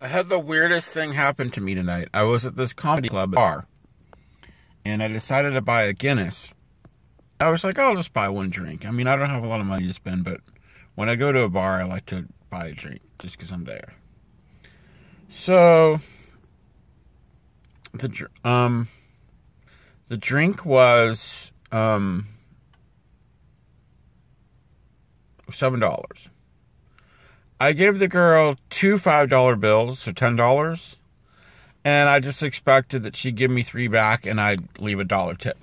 I had the weirdest thing happen to me tonight. I was at this comedy club bar, and I decided to buy a Guinness. I was like, I'll just buy one drink. I mean, I don't have a lot of money to spend, but when I go to a bar, I like to buy a drink just because I'm there. So, the drink was $7. I gave the girl two $5 bills, so $10, and I just expected that she'd give me 3 back and I'd leave a $1 tip.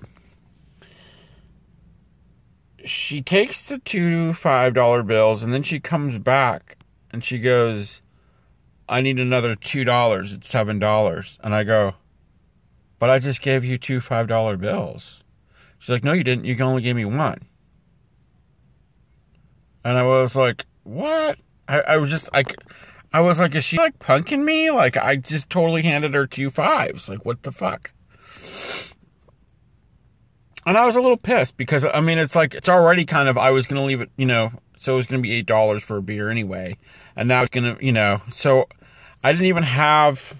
She takes the two $5 bills and then she comes back and she goes, I need another $2. It's $7. And I go, but I just gave you two $5 bills. She's like, no, you didn't. You only gave me one. And I was like, what? I was like, is she like punking me? Like, I just totally handed her 2 5s. Like, what the fuck? And I was a little pissed because, I mean, it's like, it's already kind of, I was going to leave it, so it was going to be $8 for a beer anyway. And now it's going to, so I didn't even have,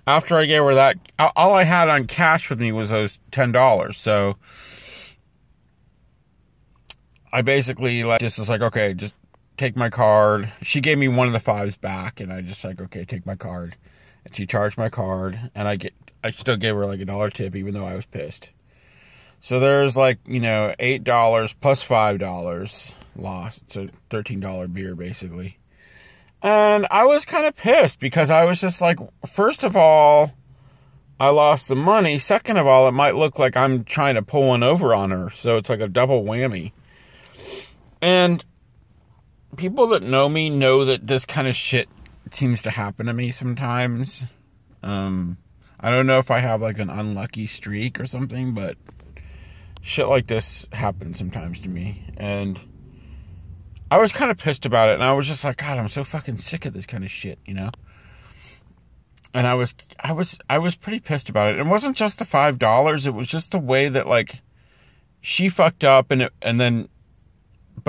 after I gave her that, all I had on cash with me was those $10. So I basically just was like, okay, just take my card. She gave me one of the 5s back, and I just like, okay, take my card. And she charged my card, and I still gave her like a $1 tip, even though I was pissed. So there's like, $8 plus $5 lost. It's a $13 beer, basically. And I was kind of pissed because I was just like, first of all, I lost the money. Second of all, it might look like I'm trying to pull one over on her. So it's like a double whammy. And people that know me know that this kind of shit seems to happen to me sometimes. I don't know if I have like an unlucky streak or something, but shit like this happens sometimes to me. And I was kind of pissed about it, and I was just like, God, I'm so fucking sick of this kind of shit, And I was pretty pissed about it. It wasn't just the $5; it was just the way that like she fucked up, but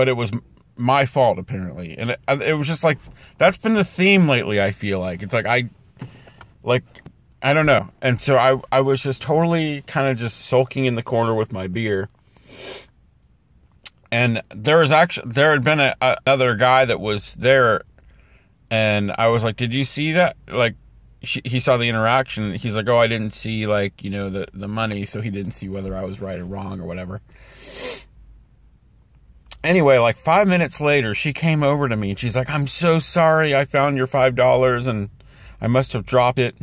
it was my fault apparently, and it was just like that's been the theme lately. I feel like it's like I don't know, and so I was just totally kind of just sulking in the corner with my beer. And there had been another guy that was there, and I was like, did you see that? Like, he saw the interaction. He's like, oh, I didn't see, like, the money, so he didn't see whether I was right or wrong or whatever. Anyway, like 5 minutes later, she came over to me, and she's like, I'm so sorry, I found your $5, and I must have dropped it.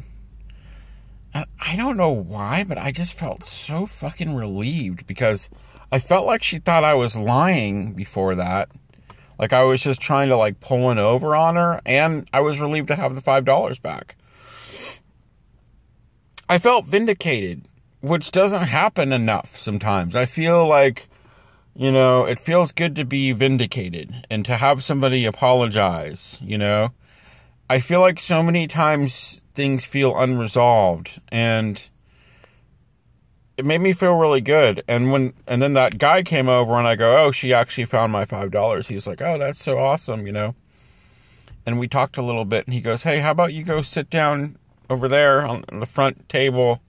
And I don't know why, but I just felt so fucking relieved, because I felt like she thought I was lying before that. Like I was just trying to like pull one over on her, and I was relieved to have the $5 back. I felt vindicated, which doesn't happen enough sometimes. I feel like, it feels good to be vindicated and to have somebody apologize, I feel like so many times things feel unresolved, and it made me feel really good. And then that guy came over, and I go, oh, she actually found my $5. He was like, oh, that's so awesome, And we talked a little bit, and he goes, hey, how about you go sit down over there on the front table?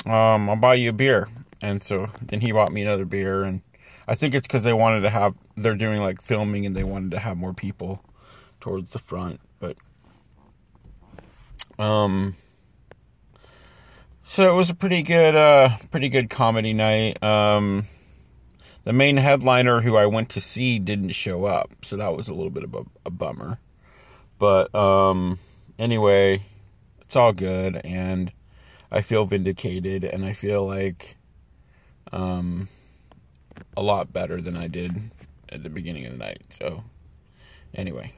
I'll buy you a beer. And so then he bought me another beer, and I think it's because they're doing like filming, and they wanted to have more people towards the front. But, so it was a pretty good comedy night. The main headliner who I went to see didn't show up, so that was a little bit of a bummer. But, anyway, it's all good, and I feel vindicated, and I feel like, a lot better than I did at the beginning of the night. So, anyway.